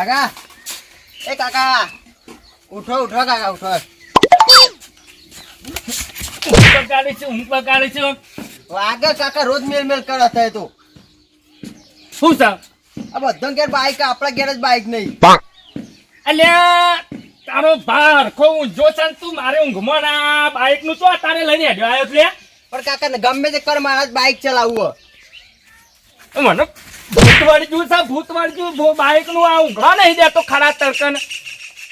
કાકા એ કાકા ઉઠો ઉઠો કાકા ઉઠો હું પકાડી છું વાગે કાકા રોજ મેલ મેલ કરો થાય તું શું છે આ બધો ઘેર બાઈક આપણા ઘેર જ બાઈક નહીં અલ્યા તારો ભાર ખો ઊંઝો છે ને તું મારે ઊંઘમાં ના બાઈક નું તો તારે લઈને હેડ્યો આવ્યો એટલે પણ કાકા ને ગમે તે કર મારા જ બાઈક ચલાવવું મને ભૂતવાળી જોયું છે ભૂતવાળી બાઈક નું આ ઊંઘવા નહીં દેતો ખરા તડકન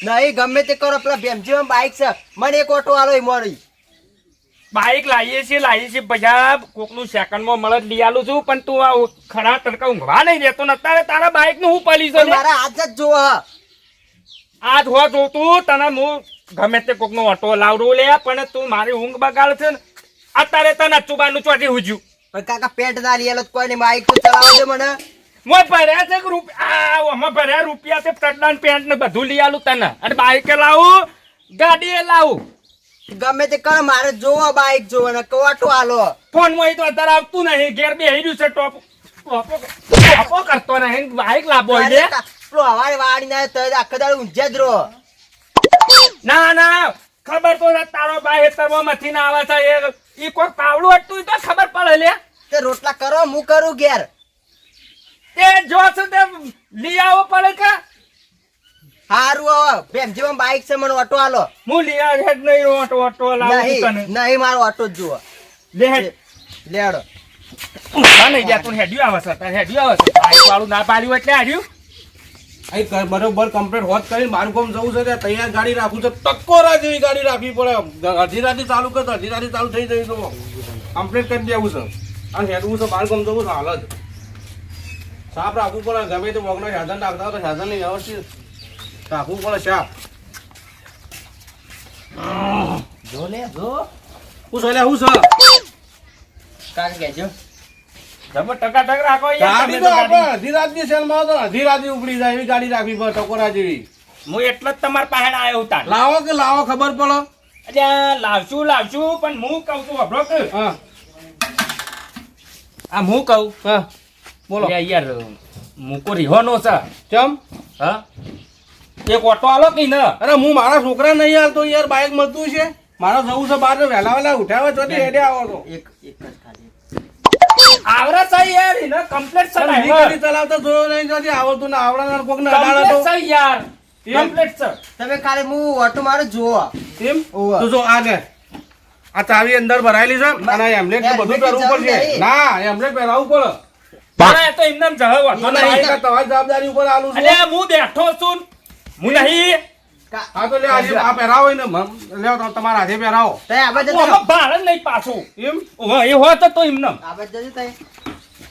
નહીં ગમે તે કરો પેલા ભેમજીમાં બાઈક છે મને એક ઓટો આલો મળી બાઈક લાવીએ છીએ બધા કોકનું સેકન્ડમાં મળે લઈ આલું છું પણ તું આ ખરા તડકા ઊંઘવા નહીં દેતો ને અત્યારે તારા બાઈક નું હું પલી છે મારા હાથ જ જોવો આ જો જોતું તને હું ગમે તે કોકનો ઓટો લાવડું લે પણ તું મારી ઊંઘ બગાડ છે ને અત્યારે તને અચુબાનું ચોટી હુજ્યું પણ કાકા પેન્ટ ના લીએલો કોઈ નહીં બાઈક તો ચલાવવા દે મને મોય ભર્યા છે કે રૂપિયા ભર્યા રૂપિયા છે ચડ્ડા પેન્ટ ને બધું લઈ આલું તને અને બાઈકે લાવું ગાડીએ લાવું ગમે તે કરો મારે જોવો બાઈક જોવો ને ઓટો આલો ફોન માં તો અત્યારે આવતું નહીં ઘેર બે હેર્યું છે ટોપો કરતો નહીં બાઈક લાવો એટલે પેલો હવારે વાળી ના તો આખો દાડો ઊંઝે જ રહો ના ખબર તો તારો ભાઈ તરવામાંથી ના આવે છે એ કોઈ પાવડું હતું તો ખબર પડે લે તે રોટલા કરો હું કરું ઘેર તે જો છે તે લઈ આવો પડે કે હારું હવે ભેમજીમાં બાઈક છે મને ઓટો આલો હું લઈ આવે જ નહીં ઓટો લાવું તને નહીં મારો ઓટો જ જુઓ લે લેડો નહીં જા તું હેડ્યું આવે છે તારે હેડ્યું આવે છે બાઈક વાળું ના પાડ્યું એટલે હાર્યું અહીં બરોબર કમ્પ્લીટ હોત કરીને મારું કામ જવું છે ત્યાં તૈયાર ગાડી રાખું છે ટકોરા જેવી ગાડી રાખવી પડે અડધી રાતે ચાલુ કરતો અડધી રાતે ચાલુ થઈ જઈ તો કમ્પ્લીટ કરી દેવું છે અને હેડવું છે મારું કામ જવું છે હાલ જ સાફ રાખવું પડે ગમે તે મોગનો સાધન રાખતા હોય તો સાધનની વ્યવસ્થિત રાખવું પડે સાફ જો લે જો હું છે હું છે કાકા કહેજો જબર ટકાટક રાખો ગાડી તો આપણે અડધી રાતની સેલમાં તો અડધી રાતે ઉપડી જાય એવી ગાડી રાખવી પડે ટકોરા જેવી હું એટલે જ તમારા પાસે આવ્યો તાર લાવો કે લાવો ખબર પડે અલ્યા લાવશું પણ હું કહું છું અભરો કે હા આ હું કહું હા બોલો યાર મૂકો રીહોનો છે ચમ હા એક ઓટો આલો કઈ ને અરે હું મારા છોકરા નહીં હાલતો યાર બાઈક મળતું છે મારે જવું છે બહાર વહેલા ઉઠાવે તો હેડે આવો તો એક જ ખાલી આવરા છે યાર એને કમ્પ્લીટ છે ની ગાડી ચલાવતા જોયો નહીં જોતી આવડતું ના આવડનાર કોક ને અડાડો તો કમ્પ્લીટ છે યાર કમ્પ્લીટ છે તમે ખાલી હું ઓટો મારો જોવો એમ ઓવા. તો જો આ લે આ ચાવી અંદર ભરાયેલી છે અને હેમલેટ ને બધું પહેરવું પડશે ના હેમલેટ પહેરાવવું પડે પણ તો એમને જહ વાતો મને નહીં આ તમારી જવાબદારી ઉપર આલું છું અલ્યા હું બેઠો છું હું નહીં હા તો લે આજે આ પહેરાવો ને લે તમારા હાથે પહેરાવો તે આબા જજો ઓમાં ભાળ જ નહીં પાછું એમ ઓવા એ હોત તો એમને આબા જજો તઈ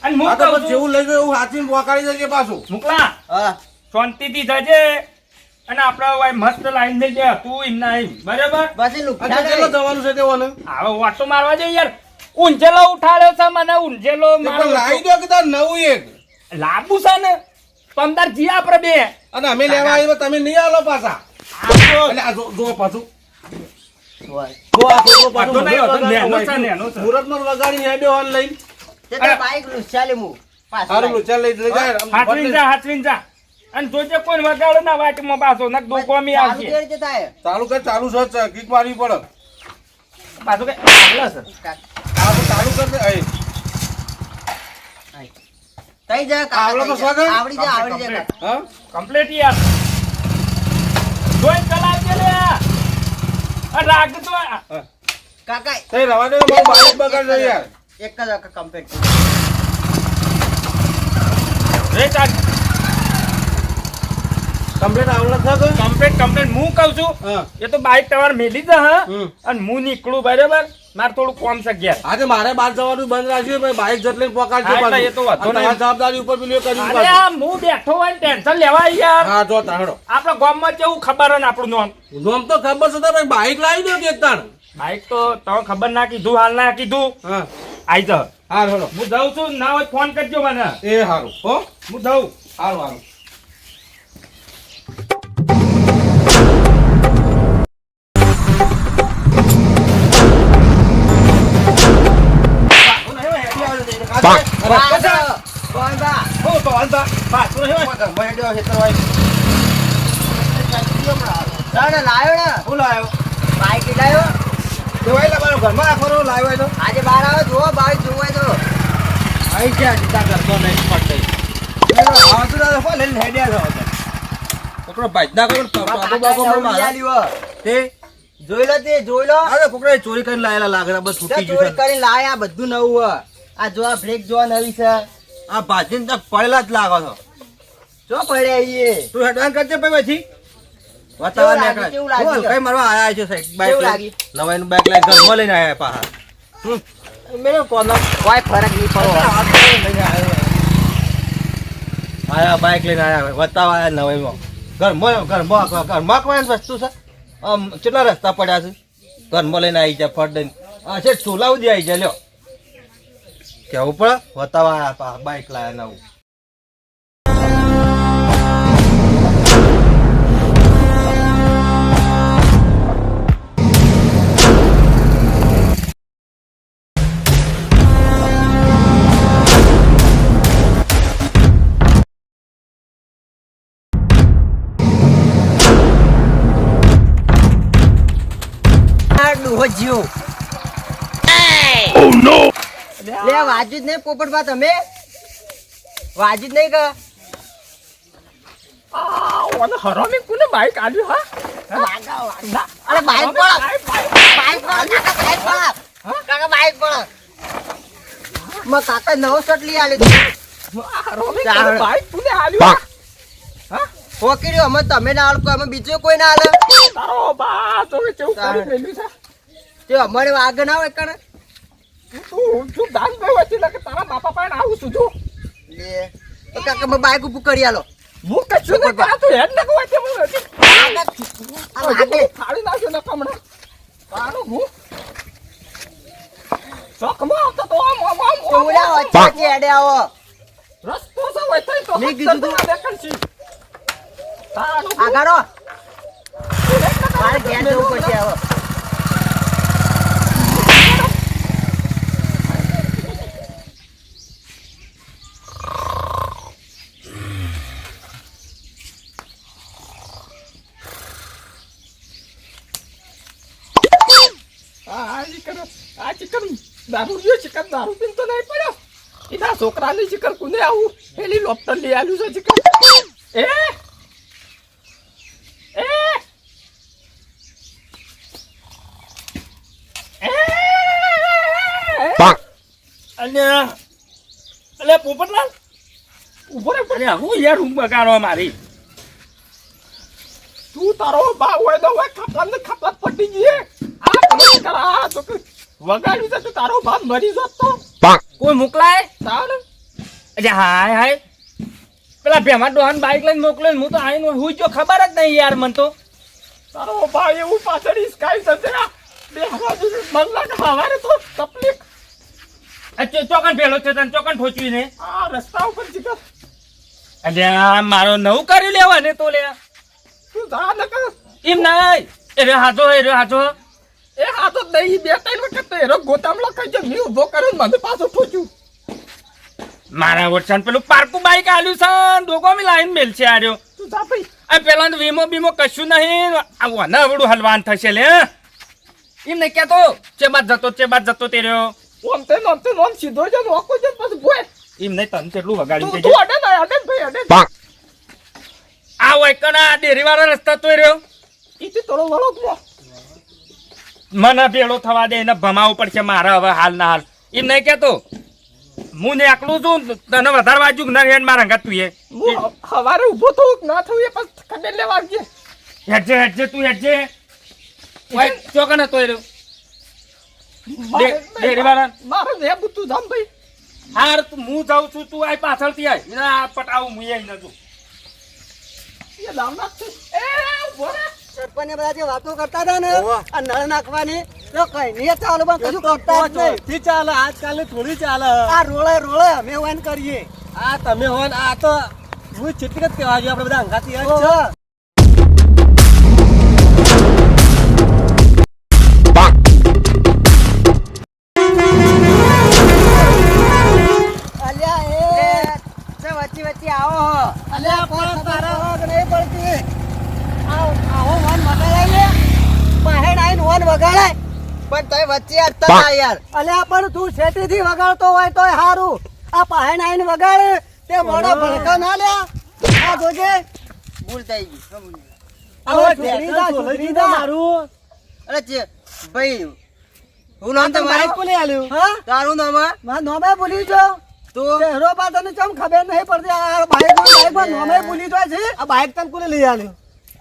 અને હું આ તો કહું બસ છું, જેવું લઈ ગયો એવું હાથીને પોકાડી જજે પાછું મુકલા હા શાંતિથી જજે અને આપડે ભાઈ મસ્ત લાઈન થઈ જાય તું એમના અહીં બરાબર બસ એ આ લુખા તો કેટલો જવાનું છે તેઓને હવે વાટો મારવા જોઈએ યાર ઊંઝેલો ઉઠાડ્યો છે મને ઊંઝેલો પણ લાવી દો કે તાર નવું એક લાંબુ છે ને પંદર જી આપડે બે અને અમે લેવા આવ્યો તમે નહીં આલો પાછા આ એટલે આ જો પાછું હોય જો આ છોકરો વાંધો નહીં, વાંધો નહીં. નેનો છે, નેનો છે. મુહૂર્તમાં વગાડીને હેડ્યો હોન લઈને તે તો બાઈક લુચાલે હું પાછો હારું લુચા લઈ જાય હાથવીન જા અને જોજે કોઈ વગાડો ના વાટમાં પાછો નક દો કોમી ચાલુ આવશે કેવી રીતે થાય ચાલુ કર ચાલુ છે કિક મારવી પડે પાછો કે આગળ છે આ તો ચાલુ કર દે એ તઈ જા આવડો તો કાકા સ્વાગત? આવડી જા Complete. હા કમ્પ્લીટ યાર જોઈ ચલાવજે લે આ રાખજો કાકા તઈ રવા દે મારું બાઈક બગાડ દે યાર એક જ વખત કમ્પ્લીટ રે ચાલ કમ્પ્લીટ આવડે છે કે કમ્પ્લીટ હું કહું છું હા એ તો બાઈક તમારે મેલી દે હા હમ. અને હું નીકળું બરાબર મારે થોડું કોમ છે ઘેર આજે મારે બહાર જવાનું બંધ રાખ્યું ભાઈ બાઈક જટ લઈને પોકાડજો હા, એટલે પાછું. એ તો વાંધો અને નહીં. તમારી જવાબદારી ઉપર પેલું એ કર્યું અરે પાછું. આ હું બેઠો હોય ને ટેન્શન લેવાય યાર હા જો તાહડો આપણા ગામમાં કેવું ખબર હે ને આપણું નામ નામ તો ખબર છે તો ભાઈ બાઈક લાવી દો કે એક તાણ બાઈક તો તમે ખબર ના કીધું હાલ ના કીધું હા આઈ જા હા હેડો હું જાઉં છું ના હોય ફોન કરજો મને એ હારું હો હું જાઉં હારું હારું કોણ બા હો તો હાલ તા પાછું નહીં હોય. મોહેડ્યો હેતર હોય તાણે લાયો ને શું લાવ્યો બાઈક લાયો જોવાય તમારો ઘરમાં રાખવાનો લાવ્યો હોય તો આજે બહાર આવે જોવો બાઈક જોવાય તો આઈ ગયા જીતા કરતો નહીં પડતો આવતું ના ફોન લઈને હેડ્યા છો કોકરો બાજના કરો બાબો બાબો મારા તે જોઈ લો તે જોઈ લો અરે કોકરો ચોરી કરીને લાયેલા લાગરા બસ છૂટી ચોરી ગયું કરીને લાયા આ બધું નવું હ આ જો આ બ્રેક જો નવી છે આ ભાજીને તો પડેલા જ લાગો છો જો પડ્યા ઈએ તું હેડવાન કરજે પછી વાતાવરણ કેવું લાગ્યું? કેવું લાગ્યું? કઈ મારવા આયા છે સાહેબ કેવું બાઈક લાગ્યું? નવાઈનું બાઈક લઈને ઘરમાં લઈને આયા પાહા મેરો કોનો કોઈ ફરક નહીં પડો આયા બાઈક લઈને આયા વતાવા આયા નવાઈમાં ઘરમાં કોઈ વસ્તુ છે આમ કેટલા રસ્તા પડ્યા છે ઘરમાં લઈને આવી જાય ફટ દઈને આ છે છોલા સુધી આવી જાય લ્યો કેવું પડે વતાવા આયા પાહા બાઈક લાયા નવું ડૂહો જીવ લે વાજુ જ નહીં પોપટભા તમે વાજુ જ નહીં કા હરામી કોને બાઈક આલ્યું હા અરે બાઈક પર બાઈક પર માં કાકા નવો શર્ટ લઈ આલ્યો બાઈક કોને આલ્યું હોકીડ્યો અમે તમે ના આલો અમે બીજો કોઈ ના આલે તારો બા તો કેવું કરી મેલ્યું છે તે અમારે આગળ ના હોય કણે તું દાન ગયો હતી કે તારા બાપા પાસે આવું છું જો લે તો કાકા મેં બાઈક ઉપર કરી આલો હું કશું ને કા તું હેડ નકો હોય તે હું આગળ ફાડી નાખ્યો ને કમણે પાડો હું ચોકમાં આવતો તો આમ ઓલા વચ્ચે હેડે આવો રસ્તો સો હોય તો મેં કીધું તું. દેખણસી તારો આગળ મારે ઘેર જવું પડશે આવો આ ચિકન દારૂ રહ્યો ચિકન દારૂ પીને તો નહીં પડ્યો એના છોકરાની ચિકન કુને આવું પેલી લોપ્ટર લઈ આવ્યું છે ચિકન એ અલે પોપટલાલ ઉભો રે અરે હું યાર હું બગાડો મારી તું તારો બા હોય તો હોય ખાપલા પટી ગઈ આ કઈ કરા તો વગાડ્યું છે તું તારો બાપ મરી જતો તો કોઈ મોકલાય તાર અરે હાય હાય પેલા ભેમા ડોહન બાઈક લઈને મોકલે હું તો આઈને હું જો ખબર જ નહીં યાર મન તો તારો ભાઈ એવું પાછળ સ્કાય છે બે હવા મન લાગે હવારે તો તકલીફ ચોકન ભેળો છે તને ચોકન ઠોચવી ને આ રસ્તા ઉપર જીગર અલ્યા મારો નવું કરી લેવા ને તો લે તું જા ન કર એમ નહીં એ હાજો એ હાજો દઈ બે ત્રણ વખત એરો ગોતામલો કઈ જો મી ઉભો કર્યો મને પાછો ઠોચ્યું મારા વોટસન પેલું પાર્કુ બાઈક આલ્યું છે ડોગોમી લાઈન મેલ છે આર્યો તું જા ભાઈ આ પેલા તો વીમો બીમો કશું નહીં આ વનાવડું હલવાન થશે લે એમ નહીં કેતો ચેબાદ જતો તે રહ્યો ઓમ સીધો જ નોકો જ પછી બોય એમ નહીં તને કેટલું વગાડ્યું છે તું અડે ભાઈ આ હોય કણા ડેરીવાળા રસ્તા તો રહ્યો ઈથી થોડો વળો મને ભેળો થવા દે એને ભમાવું પડશે મારા હવે હાલ ના હાલ એમ નહીં કેતો હું ને એકલું છું તને વધારે વાજુ ના હેડ મારા અંગત તું એ હવારે ઊભો તો ના થયું એ પછી ખબર લેવા આવજે હેડજે તું હેડજે ઓય ચોકન હતો એ ડેરીવાળા મારે ને બુતું જામ ભાઈ હાર હું જાઉં છું તું આ પાછળથી આય ના પટાવું હું અહીં નતું એ લાવના છે એ બોરે સરપંચ બધા જે વાતો કરતા હતા ને આ નળ નાખવાની તો કઈ નહીં ચાલો પણ કશું કરતા જ નહીં ચાલે આજકાલ થોડી ચાલે આ રોળે અમે વાન કરીએ આ તમે હોન આ તો હું ચિત્રિત કહેવા જોઈએ આપણે બધા અંગાતી છે વચ્ચે આવો અલ્યા પણ તારા નહીં પડતી આવ વગાડે પણ તોય વચ્ચે હતા તા યાર. અલ્યા પણ તું શેઠીથી વગાડતો હોય તોય હારું. આ પાહેણ આઈને વગાડે તે મોડા ભડકા ના લ્યા. આ જોજે ભૂલ થઈ ગઈ. હવે સુધરી જા, સુધરી જા. અરે ભાઈ હું નામ તમારું? કોને આલ્યું? હા? તારું નામ હે? મારું નામે ભૂલી ગયો. તું ચહેરો બા તને ચમ ખબર નહીં પડતી. આ બાઈકમાં નામે ભૂલી જાય છે. આ બાઈક તને કોને લઈ આલ્યું?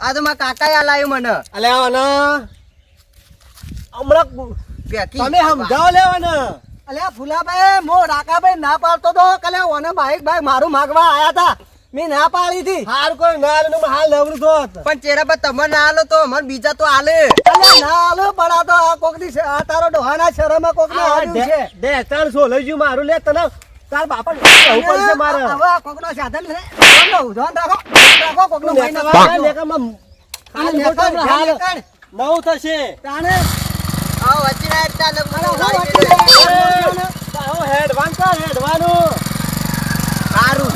આ તો મારા કાકા યાર લાવ્યું મને. અલ્યા આના હમણાં પેકી. તમે સમજાવો લેવાના. અલ્યા ફુલાભાઈ મો રાકાભાઈ ના પાડતો તો કલે ઓને બાઈક મારું માગવા આયા હતા. મેં ના પાડી હતી. હાર કોઈ ના આલે ને હાલ નવરું થોત. પણ ચેરા પર તમે ના આલો તો મને બીજા તો આલે. અલ્યા ના આલો પણ આ તો આ કોક ની આ તારો ડોહાના શરમમાં કોક ને આવ્યું છે. દે 300 લઈ જ્યું મારું લે તને તાર બાપા કેવું પડશે મારે. હવે આ કોક નો સાધન લે. ધોન રાખો. રાખો કોક નો મહિના લેકમાં હાલ નવ થશે. તાણે આ વચ્ચે ના એકતા લગ હેડવાનું સારું.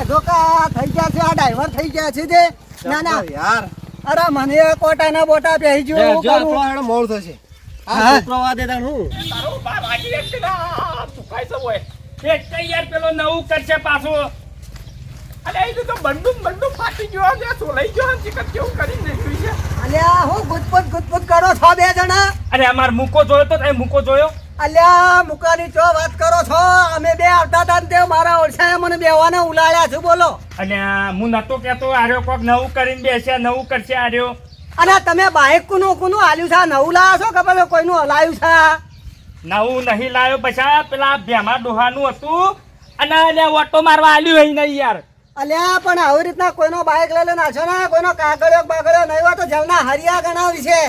જોકા થઈ ગયા છે. આ ડ્રાઈવર થઈ ગયા છે તે. ના ના યાર અરે મને કોટાના બોટા પહેરી ગયો મોડું થશે. આ પ્રવા દેતા હું તારો બાપ આજી એક કે ના તું કાઈ સવ હોય એક કઈ યાર પેલો નવું કરશે પાછો. અલે એ તો બંદૂક ફાટી ગયો ને તો લઈ ગયો ને ચિકન કેવું કરીને જોઈ છે. અલ્યા હું ગુદપુદ કરો છો બે જણા. અરે અમાર મૂકો જોયો તો તે મૂકો જોયો. અલ્યા મુકાની ચો વાત કરો છો. અમે બે આવતા હતા ને તે મારા ઓળખાએ મને બેવાને ઉલાડ્યા છે. બોલો. અને હું નતો કેતો આર્યો કોક નવું કરીને બેસ્યા નવું કરશે આર્યો. અને તમે બાઈક કુનું આલ્યું છે? નવું લાવ્યા છો કે પેલો કોઈનું હલાયું છે? નવું નહીં લાવ્યો પછી પેલા ભેમા ડોહાનું હતું અને અલ્યા ઓટો મારવા આલ્યું હઈ નહીં યાર. અલ્યા પણ આવી રીતના કોઈનો બાઈક લઈ લઈને આછો ને કોઈનો કાગળિયો બાગળિયો નહીં હોય તો જવના હરિયા ગણાવી છે.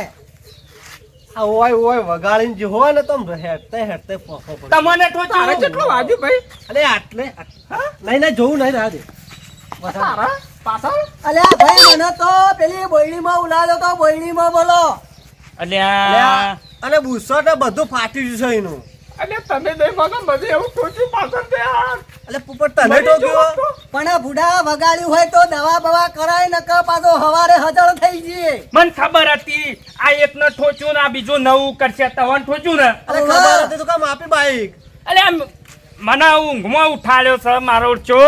ઓય વગાડીને જે હોય ને તમ હેડતે પોખો પડે. તમને તો તારે કેટલો વાગ્યું ભાઈ? અલે આટલે નહીં જોવું નહીં રાહ દે. તારા પાછળ અલ્યા ભાઈ મને તો પેલી બોયડીમાં ઉલાડ્યો તો બોયડીમાં બોલો. અલ્યા અને બુસોટ બધું ફાટી જશે એનું. અલે તમે બે મને બધે એવું ટોચ્યું પાછળ તે યાર. એટલે પુપટ તને ટોક્યો પણ આ બુઢા વગાડ્યું હોય તો દવા બવા કરાય નકર પાછો હવારે હજળ થઈ જઈએ. મને ખબર હતી આ એકને ઠોચ્યું ને આ બીજું નવું કરશે તવન ઠોચ્યું ને. અરે ખબર હતી તો કામ આપી બાઈક. અલે મને ઊંઘમાં ઉઠાડ્યો છે મારો ચો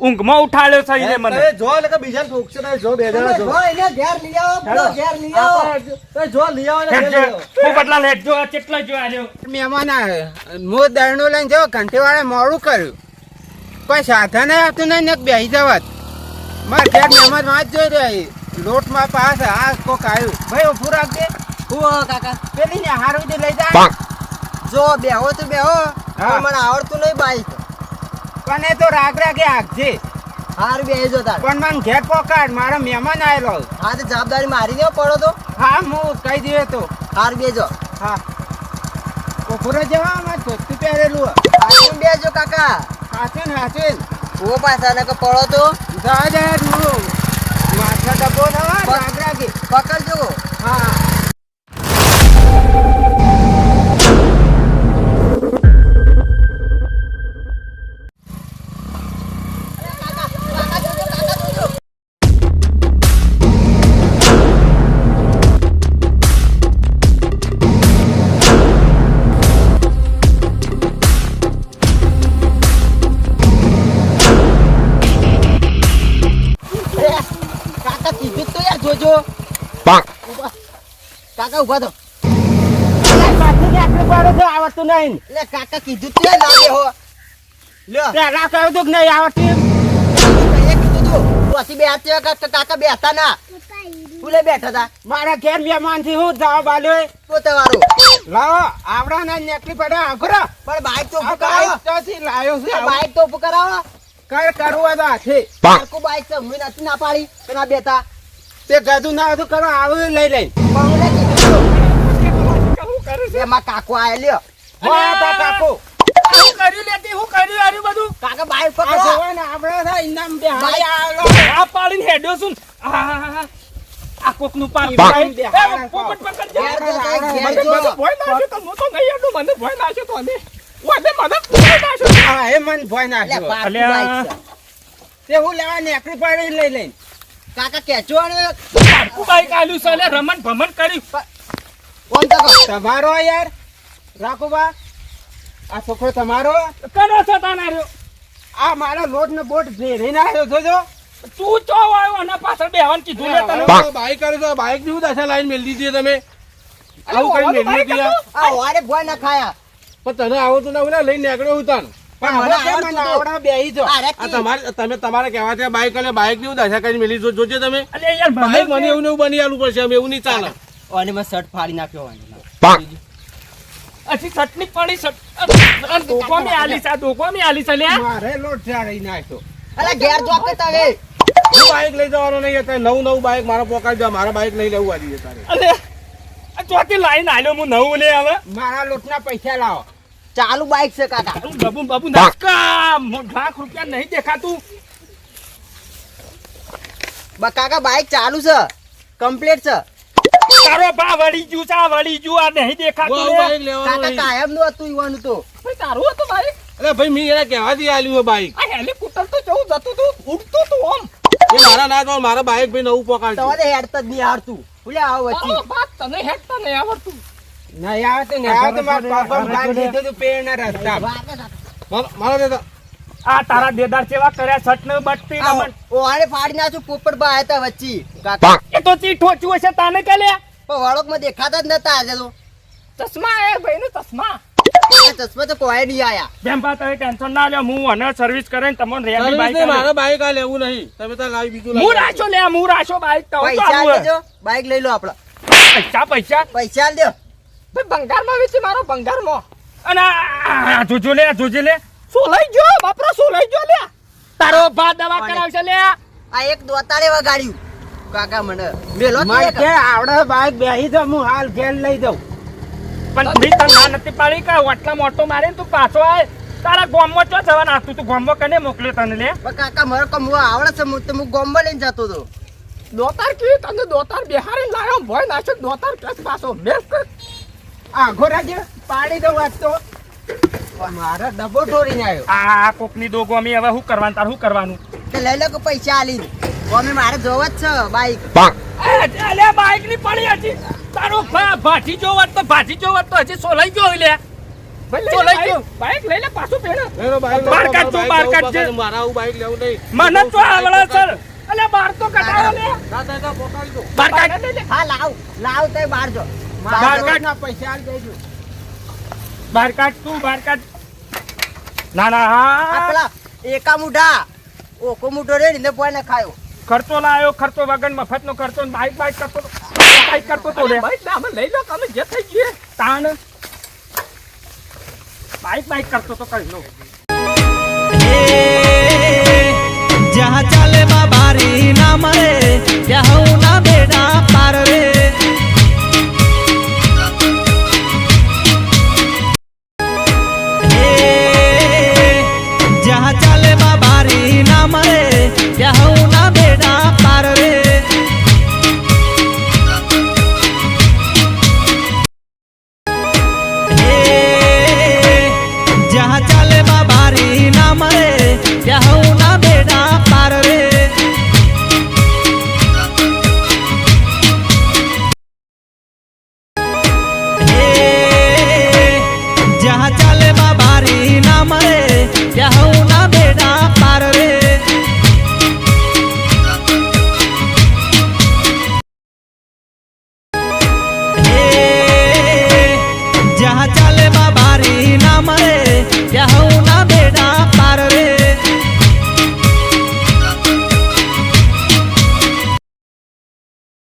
ઊંઘમાં ઉઠાડ્યો છે એને મને. જો ને કે બીજા ઠોકશે ને જો બે જણા જો એને ઘેર લઈ આવો પેલો ઘેર લઈ આવો તો જો લઈ આવો ને ઘેર લઈ આવો. હું બદલા લેટ જો કેટલા જો આલ્યો. મહેમાન આવ્યો. હું દરણું લઈને જાઉં ઘંટીવાળા મોડું કર્યું. કોઈ સાધન આવતું નહીં ને બેસી જવાત. મારે ઘેર મહેમાન વાત જોઈ રહી લોટમાં પાસ આ કોક આવ્યું. ભાઈ ઉભું રાખજે. હું કાકા પેલી ને હારું લઈ જાય. જો બેહો તો બેહો. મને આવડતું નહીં બાઈક. પણ એ તો રાગ રાગે હાકજે. હાર બેહજો તાર. પણ મને ઘેર પકડ મારા મહેમાન આવેલો. હા તો જવાબદારી મારી દેવો પડો તો. હા હું કહી દે તો. હાર બેજો. હા ઉભું જવા માં ધોતું પહેરેલું. હાચીન બેજો કાકા. હાચીન હાચીન. ઓ પાછા ને કે પડો તો જા જા નું માથા ડબો ના રાગ રાગે પકડજો. હા કાકા ઉભા તો. આવડતું નહીં. એટલે કાકા કીધું તું ના બેહો. લ્યો રાખ આવતું કે નહીં આવડતું. કીધું તું પછી બે હાથ કાકા બેઠા ના. ફૂલે બેઠા હતા. મારા ઘેર મહેમાન થી હું જવાબ આલ્યો તો તમારો. લાવો આવડા ના નેકલી પડે આખરો. પણ બાઈક તો ઉભું કરાવો. ક્યાંથી લાયો છે? બાઈક તો ઉભું કરાવો. કર કરવું તો હાથે. પાકું બાઈક તો હું નથી ના પાડી પેલા બેઠા. તે ગધું ના હતું કરો આવું લઈ લઈ. એમાં કાકો આયા લ્યો. કાકો હું કર્યું લેતી હું કર્યું આર્યું બધું. કાકા બાઈક પકડો. આપડે થાય ઇનામ બે આ પાડીને હેડ્યો છું આ કોક નું પાડ પોપટ પકડ મને ભોય નાખ્યો તો હું તો નહીં હેડું મને ભોય નાખ્યો તો અમે ઓને મને ભોય નાખ્યો. હા એ મને ભોય નાખ્યો. અલ્યા તે હું લેવા નેકરી પાડી લઈ લઈ. કાકા કેચો અને પાટકું બાઈક આલ્યું છે લે રમણ ભમણ કર્યું કોણ તકો તમારો યાર રાખુબા આ છોકરો તમારો કરો છો તાના રહ્યો આ મારો લોટ ને બોટ ભેરીને આવ્યો છો જો તું ચો આવ્યો અને પાછળ બેહવાન કીધું લે તને બાઈક કર્યો તો બાઈક ની દશા લાઈન મેલી દીધી તમે આવું કઈ મેલી દીધી આ? આ વારે ભોય ના ખાયા પણ તને આવો તો ના ઓલા લઈને નીકળ્યો હું તને પણ હવે કેમ મને આવડા બેહી જો અરે આ તમે તમારે કહેવાથી બાઈક અને બાઈક ની દશા કરીને મેલી જોજે તમે અલે યાર બાઈક મને એવું ને એવું બની આલું પડશે અમે એવું નહીં ચાલે અને મેં શર્ટ ફાડી નાખ્યો હોય અછી ચટણી પડી ચટ દોકો મે આલી છે લે મારે લોટ ચારી નાખ્યો અરે ઘેર જો કે તવે હું બાઈક લઈ જવાનો નહીં અત્યારે નવું બાઈક મારા પોકાડી દે મારા બાઈક નહીં લેવું આજે તારે અલે આ ચોથી લાઈન આલ્યો હું નવું લે હવે મારા લોટના પૈસા લાવો ચાલુ બાઈક છે કાકા બાબુ નાસ્કા ₹1,00,000 નહીં દેખાતું કાકા બાઈક ચાલુ છે કમ્પ્લીટ છે તારો ભા વળી ગયું આ નહીં દેખાતું હું લે. બાઈક લેવાનું કાકા નહીં. કાયમ નું હતું ઈવાનું તો ભાઈ તારું હતું ભાઈ અરે ભાઈ મેં એને કહેવાથી આલ્યું છે બાઈક આ હેલિકોપ્ટર તો જવું જતું તું ઉડતું તું આમ એ મારા ના તો મારા બાઈક ભાઈ નવું પોકાડ્યું તમારે હેડતા જ નહીં હારતું બોલે આવો વચ્ચે તારો બા તને હેડતા નહીં આવડતું નહીં આવે તો નહીં આવે તો મારા પાપા ભાગ દીધું તું પેડના રસ્તા મારા દેતા આ તારા દેદાર જેવા કર્યા સટ ને બટતી રમણ ઓ આને ફાડી નાખ્યું પોપટ બા આયા તા વચ્ચે કાકા એ તો ચી ઠોચ્યું હશે તાને કે લે પણ વળોક માં દેખાતા જ નતા આજે તો ચશ્મા આયા ભાઈ ને ચશ્મા આ ચશ્મા તો કોઈ નહીં આયા જેમ બા તમે ટેન્શન ના લ્યો હું અને સર્વિસ કરીને તમને રેડી બાઈક મારા બાઈક આ લેવું નહીં તમે તો લાવી બીજું હું રાશો લે હું રાશો બાઈક તો પૈસા લેજો બાઈક લઈ લો આપડે પૈસા પૈસા દો ભાઈ બંગારમાં વેચી મારો બંગારમાં અને આ જોજો લે સોલાઈ જો બાપરો સોલાઈ જો લે તારો ભા દવા કરાવશે લે આ એક દોતારે વગાડ્યું કાકા મને મેલો મારે કે આવડે બાઈક બેહી જાઉં હું હાલ ઘેર લઈ જાઉં પણ તું તને ના નથી પાડી કે ઓટલા મોટો મારીને તું પાછો આય તારા ગામમાં ચો જવાના તું ગામમાં કને મોકલ્યો તને લે પણ કાકા મારો કમ આવડે છે હું તો હું ગોમ્બા લઈને જતો હતો દોતાર કે તને દોતાર બિહારી લાયો ભોય નાખ્યો દોતાર કેસ પાછો મેસ કર આઘો રાજ્ય પાડી દઉં આજ તો મારા ડબ્બો ઢોરીને આવ્યો આ કોકની દો ગોમી હવે શું કરવાનું તાર શું કરવાનું તે લઈ લો કે પૈસા આલી અમે મારે જોવ જ છે બાઈક અલે બાઈક ની પડી હતી તારો ભાઠી જોવત તો હજી સોલાઈ ગયો લે સોલાઈ ગયો બાઈક લઈ લે પાછું પેણ બાર કાઢ તું, બાર કાઢ જે. મારા આવું બાઈક લેવું નહીં મને તો આવડે સર અલે બાર તો કઢાવો લે દાદા પોકાડી દો બાર કાઢ લે હા લાવ તે બાર જો બાર મારા કાઢ. લોટના પૈસા આલી દેજો બાર કાઢ તું બાર કાઢ ના આ હા પેલા એકા મુઢા ઓકો મુઢો રે ને પોય ને ખાયો ખર્ચો લાયો ખર્ચો વગર મફત નો ખર્ચો ને બાઈક કરતો તો લે બાઈક ના અમે લઈ લો તમે જે થઈ ગયે તાણ બાઈક કરતો તો કરી લો जहाँ चले बाबारी ना मरे क्या ना बेड़ा